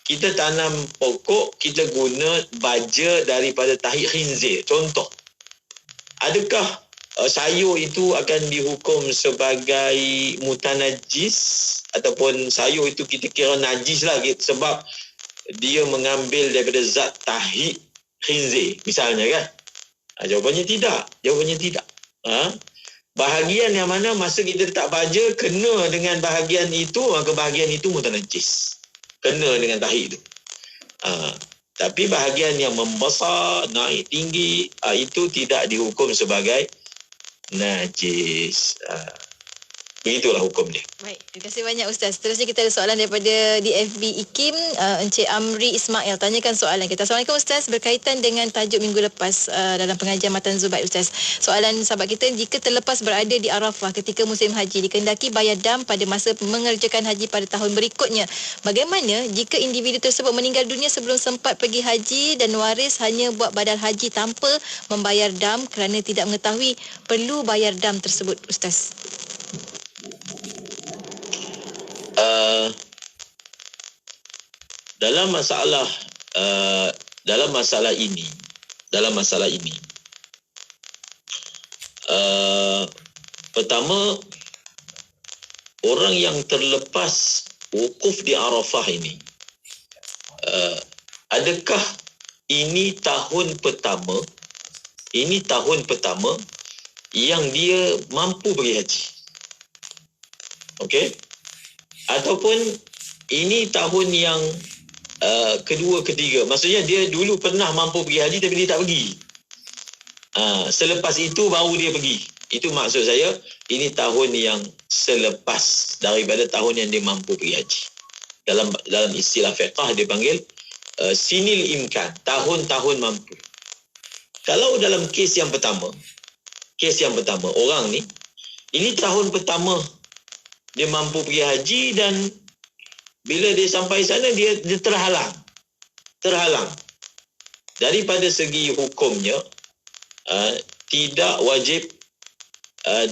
Kita tanam pokok, kita guna baja daripada tahi khinzir. Contoh. Adakah sayur itu akan dihukum sebagai mutanajis ataupun sayur itu kita kira najis lah sebab dia mengambil daripada zat tahi khinzir misalnya kan? Jawapannya tidak. Bahagian yang mana masa kita letak baja kena dengan bahagian itu, maka bahagian itu mutanajis. Kena dengan tahi itu. Tapi bahagian yang membesar, naik tinggi, itu tidak dihukum sebagai najis. Begitulah hukum dia. Baik, terima kasih banyak Ustaz. Seterusnya kita ada soalan daripada di FB IKIM, Encik Amri Ismail tanyakan soalan kita. Assalamualaikum Ustaz, berkaitan dengan tajuk minggu lepas dalam pengajian Matan Zubaid Ustaz. Soalan sahabat kita, jika terlepas berada di Arafah ketika musim haji, dikehendaki bayar dam pada masa mengerjakan haji pada tahun berikutnya. Bagaimana jika individu tersebut meninggal dunia sebelum sempat pergi haji dan waris hanya buat badal haji tanpa membayar dam kerana tidak mengetahui perlu bayar dam tersebut Ustaz? Dalam masalah ini pertama, orang yang terlepas wukuf di Arafah ini, adakah ini tahun pertama yang dia mampu pergi haji? Okey? Ataupun ini tahun yang kedua, ketiga. Maksudnya dia dulu pernah mampu pergi haji tapi dia tak pergi. Selepas itu baru dia pergi. Itu maksud saya, ini tahun yang selepas daripada tahun yang dia mampu pergi haji. Dalam istilah fiqah dia panggil sinil imkan, tahun-tahun mampu. Kalau dalam kes yang pertama, orang ni, ini tahun pertama dia mampu pergi haji dan bila dia sampai sana dia terhalang. Daripada segi hukumnya tidak wajib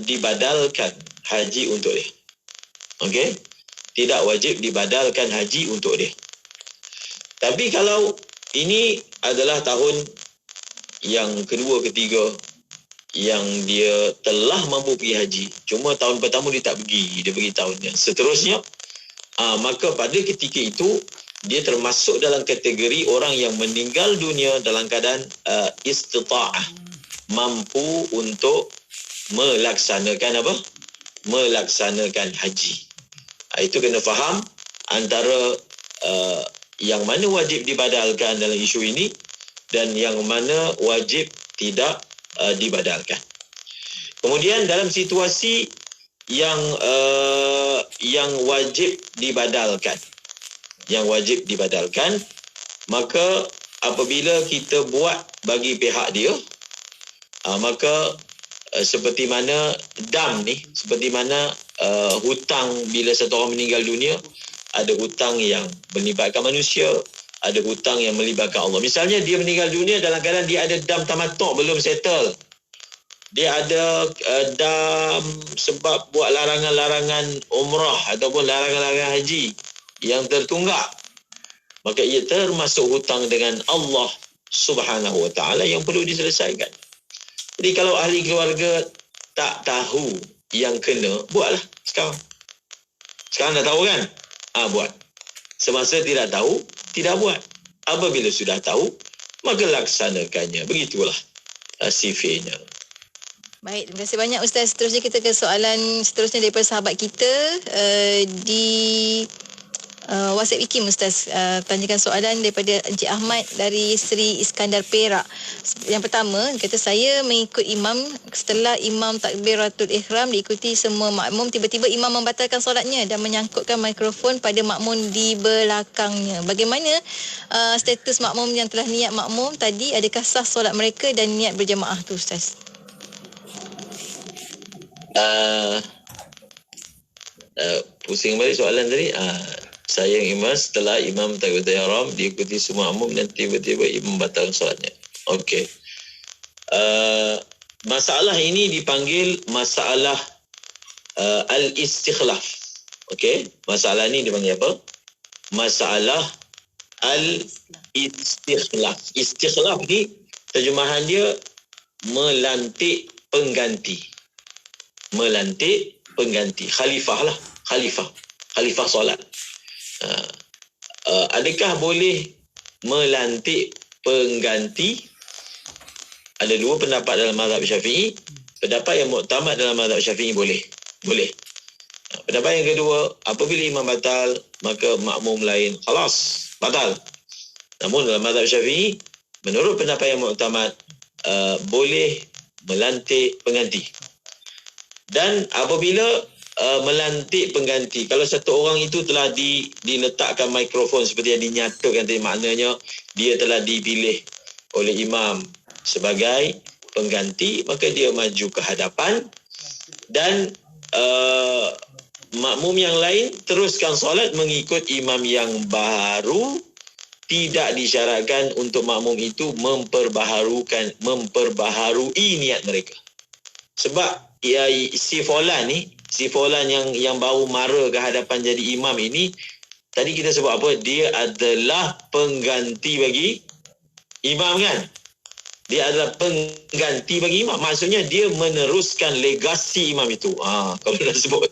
dibadalkan haji untuk dia. Okey? Tidak wajib dibadalkan haji untuk dia. Tapi kalau ini adalah tahun yang kedua, ketiga yang dia telah mampu pergi haji, cuma tahun pertama dia tak pergi, dia pergi tahun yang seterusnya, maka pada ketika itu dia termasuk dalam kategori orang yang meninggal dunia dalam keadaan istita'ah, mampu untuk melaksanakan haji. Itu kena faham antara yang mana wajib dibadalkan dalam isu ini dan yang mana wajib tidak dibadalkan. Kemudian dalam situasi yang wajib dibadalkan, maka apabila kita buat bagi pihak dia, maka seperti mana dam ni, seperti mana hutang bila satu orang meninggal dunia, ada hutang yang melibatkan manusia, ada hutang yang melibatkan Allah. Misalnya dia meninggal dunia dalam keadaan dia ada dam tamattu' belum settle. Dia ada dam sebab buat larangan-larangan umrah ataupun larangan-larangan haji yang tertunggak. Maka ia termasuk hutang dengan Allah Subhanahu wa taala yang perlu diselesaikan. Jadi kalau ahli keluarga tak tahu yang kena, buatlah sekarang. Sekarang dah tahu kan? Buat. Semasa tidak tahu, tidak buat. Apabila sudah tahu, maka laksanakannya. Begitulah sifirnya. Baik, terima kasih banyak Ustaz. Seterusnya kita ke soalan seterusnya daripada sahabat kita di WhatsApp IKIM Ustaz. Tanyakan soalan daripada Encik Ahmad dari Seri Iskandar Perak. Yang pertama, kata saya mengikut imam, setelah imam takbiratul ihram diikuti semua makmum, tiba-tiba imam membatalkan solatnya dan menyangkutkan mikrofon pada makmum di belakangnya. Bagaimana status makmum yang telah niat makmum tadi? Adakah sah solat mereka dan niat berjemaah tu Ustaz? Pusing balik soalan tadi. Saya yang imam, setelah imam takbiratul ihram diikuti semua makmum dan tiba-tiba imam batalkan solatnya. Okey. masalah ini dipanggil masalah al-istikhlaf. Okey, masalah ini dipanggil apa? Masalah al-istikhlaf. Istikhlaf ni terjemahan dia melantik pengganti. Melantik pengganti. Khalifah lah. Khalifah solat. Adakah boleh melantik pengganti? Ada dua pendapat dalam mazhab Syafi'i. Pendapat yang muktamad dalam mazhab Syafi'i boleh. Pendapat yang kedua, apabila imam batal, maka makmum lain khalas, batal. Namun dalam mazhab Syafi'i, menurut pendapat yang muktamad, boleh melantik pengganti. Dan apabila melantik pengganti, kalau satu orang itu telah diletakkan mikrofon seperti yang dinyatakan tadi, maknanya dia telah dipilih oleh imam sebagai pengganti, maka dia maju ke hadapan dan makmum yang lain teruskan solat mengikut imam yang baru. Tidak disyaratkan untuk makmum itu memperbaharui niat mereka. Sebab si fulan yang baru mara ke hadapan jadi imam ini, tadi kita sebut apa? Dia adalah pengganti bagi imam kan? Dia adalah pengganti bagi imam. Maksudnya dia meneruskan legasi imam itu. Kalau dah sebut,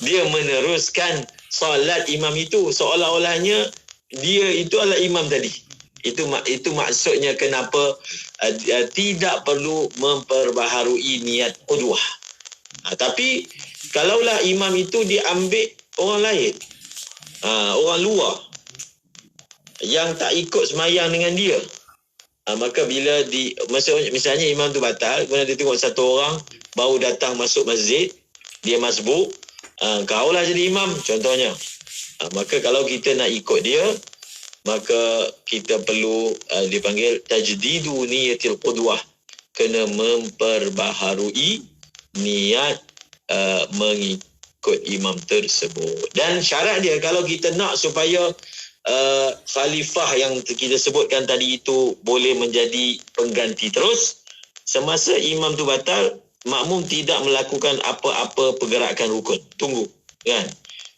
dia meneruskan solat imam itu. Seolah-olahnya dia itu adalah imam tadi. Itu maksudnya kenapa tidak perlu memperbaharui niat qudwah. Tapi kalaulah imam itu diambil orang lain, orang luar yang tak ikut semayang dengan dia, maka bila misalnya imam tu batal, kemudian dia tengok satu orang baru datang masuk masjid, dia masbuk, kaulah jadi imam contohnya, maka kalau kita nak ikut dia, maka kita perlu dipanggil tajdidu niyatil qudwah, kena memperbaharui niat mengikut imam tersebut. Dan syarat dia, kalau kita nak supaya khalifah yang kita sebutkan tadi itu boleh menjadi pengganti terus, semasa imam tu batal, makmum tidak melakukan apa-apa pergerakan rukun. Tunggu, kan?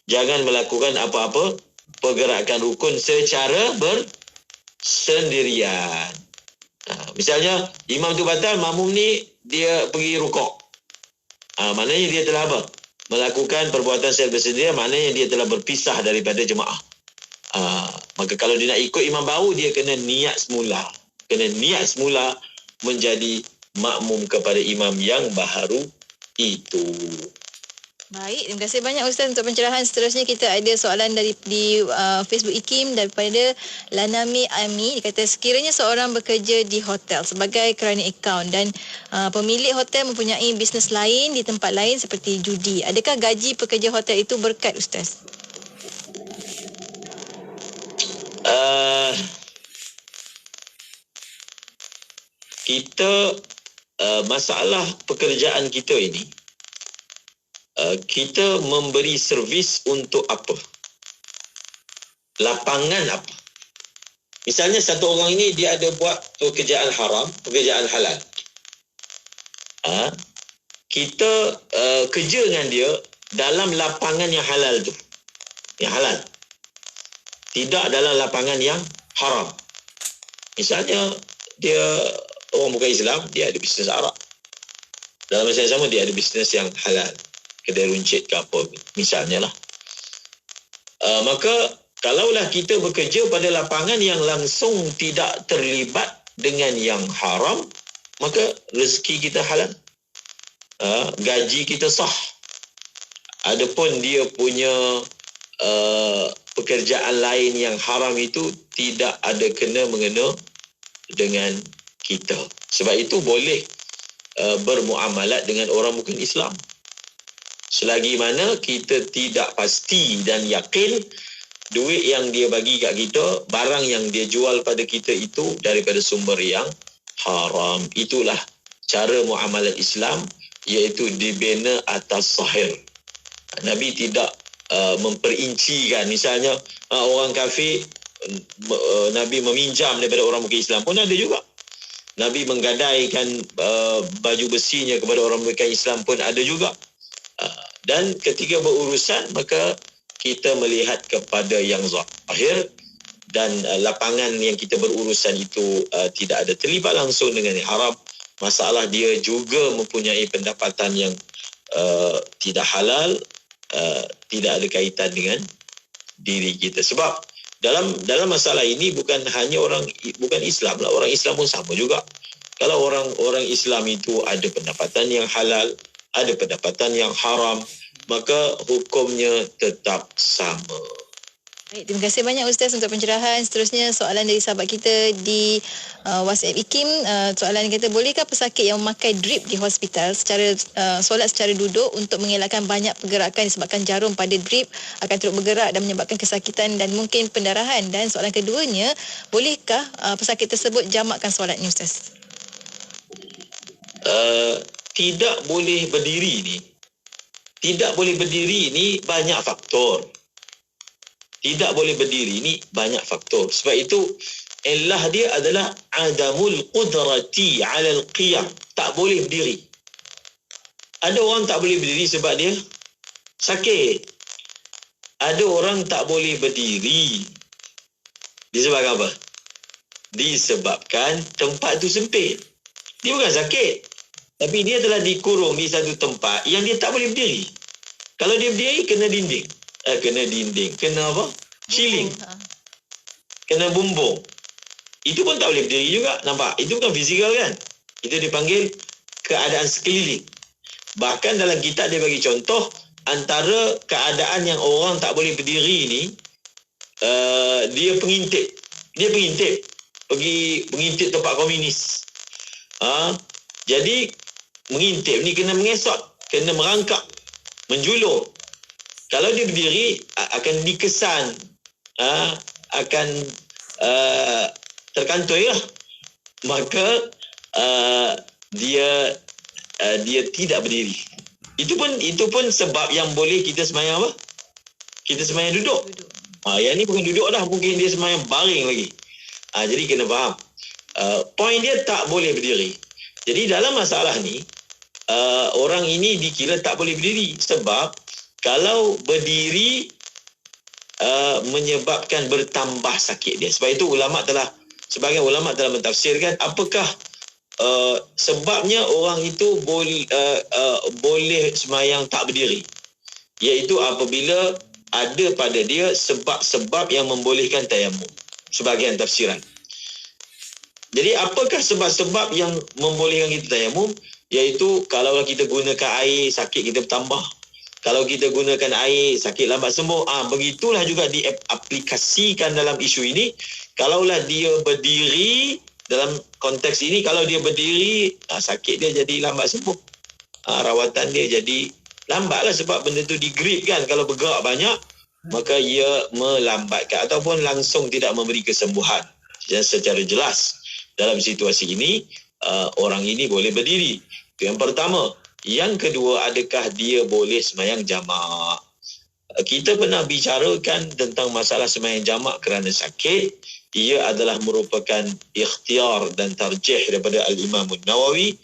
Jangan melakukan apa-apa pergerakan rukun secara bersendirian. Misalnya imam tu batal, makmum ni dia pergi rukuk. Maknanya dia telah apa? Melakukan perbuatan secara bersendirian, maknanya dia telah berpisah daripada jemaah. Maka kalau dia nak ikut imam baru, dia kena niat semula. Menjadi makmum kepada imam yang baharu itu. Baik, terima kasih banyak Ustaz untuk pencerahan. Seterusnya kita ada soalan di Facebook IKIM daripada Lanami Ami. Dia kata, sekiranya seorang bekerja di hotel sebagai kerana akaun dan pemilik hotel mempunyai bisnes lain di tempat lain seperti judi, adakah gaji pekerja hotel itu berkat, Ustaz? Kita masalah pekerjaan kita ini, kita memberi servis untuk apa? Lapangan apa? Misalnya satu orang ini dia ada buat pekerjaan haram, pekerjaan halal. Kita kerja dengan dia dalam lapangan yang halal tu. Yang halal. Tidak dalam lapangan yang haram. Misalnya dia orang bukan Islam, dia ada bisnes arak. Dalam masa yang sama dia ada bisnes yang halal. Kedai runcit ke apa, misalnya lah. Maka kalaulah kita bekerja pada lapangan yang langsung tidak terlibat dengan yang haram, maka rezeki kita halal, gaji kita sah. Adapun dia punya pekerjaan lain yang haram itu tidak ada kena-mengena dengan kita. Sebab itu boleh bermuamalat dengan orang bukan Islam, selagi mana kita tidak pasti dan yakin duit yang dia bagi kat kita, barang yang dia jual pada kita itu daripada sumber yang haram. Itulah cara muamalat Islam, iaitu dibina atas sahih. Nabi tidak memperincikan. Misalnya orang kafir, Nabi meminjam daripada orang bukan Islam pun ada juga. Nabi menggadaikan baju besinya kepada orang bukan Islam pun ada juga. Dan ketika berurusan, maka kita melihat kepada yang zahir, dan lapangan yang kita berurusan itu tidak ada terlibat langsung dengan yang haram. Masalah dia juga mempunyai pendapatan yang tidak halal, tidak ada kaitan dengan diri kita. Sebab dalam masalah ini bukan hanya bukan Islam lah, orang Islam pun sama juga. Kalau orang Islam itu ada pendapatan yang halal, ada pendapatan yang haram, maka hukumnya tetap sama. Baik, terima kasih banyak Ustaz untuk pencerahan. Seterusnya soalan dari sahabat kita di WhatsApp IKIM. Soalan kata, bolehkah pesakit yang memakai drip di hospital solat secara duduk untuk mengelakkan banyak pergerakan disebabkan jarum pada drip akan terus bergerak dan menyebabkan kesakitan dan mungkin pendarahan? Dan soalan keduanya, bolehkah pesakit tersebut jamakkan solatnya Ustaz? Tidak boleh berdiri ni. Tidak boleh berdiri ni banyak faktor. Tidak boleh berdiri ni banyak faktor. Sebab itu illah dia adalah adamul qudrati 'ala al-qiyam. Tak boleh berdiri. Ada orang tak boleh berdiri sebab dia sakit. Ada orang tak boleh berdiri disebabkan apa? Disebabkan tempat tu sempit. Dia bukan sakit, tapi dia telah dikurung di satu tempat yang dia tak boleh berdiri. Kalau dia berdiri, kena dinding. Kena apa? Ceiling. Kena bumbung. Itu pun tak boleh berdiri juga. Nampak? Itu bukan fizikal kan? Itu dipanggil keadaan sekeliling. Bahkan dalam kitab dia bagi contoh, antara keadaan yang orang tak boleh berdiri ni, dia pengintip. Dia pengintip. Pergi pengintip tempat komunis. Jadi, mengintip ni kena mengesot. Kena merangkak. Menjulur. Kalau dia berdiri, akan dikesan, akan terkantoi lah. Maka dia tidak berdiri. Itu pun sebab yang boleh kita semayang apa? Kita semayang duduk. Yang ni bukan duduk dah, mungkin dia semayang baring lagi. Jadi kena faham. Poin dia tak boleh berdiri. Jadi dalam masalah ni, orang ini dikira tak boleh berdiri sebab kalau berdiri menyebabkan bertambah sakit dia. Sebab itu sebagian ulama telah mentafsirkan apakah sebabnya orang itu boleh semayang tak berdiri. Iaitu apabila ada pada dia sebab-sebab yang membolehkan tayamum. Sebagian tafsiran. Jadi apakah sebab-sebab yang membolehkan kita tayamum? Iaitu kalau kita gunakan air, sakit kita bertambah. Kalau kita gunakan air, sakit lambat sembuh. Begitulah juga diaplikasikan dalam isu ini. Kalaulah dia berdiri, dalam konteks ini, kalau dia berdiri, sakit dia jadi lambat sembuh. Rawatan dia jadi lambatlah sebab benda tu di-grip kan. Kalau bergerak banyak, maka ia melambatkan ataupun langsung tidak memberi kesembuhan. Secara jelas, dalam situasi ini, orang ini boleh berdiri. Itu yang pertama. Yang kedua, adakah dia boleh semayang jamak? Kita pernah bicarakan tentang masalah semayang jamak kerana sakit. Ia adalah merupakan ikhtiar dan tarjih daripada Al-Imam Nawawi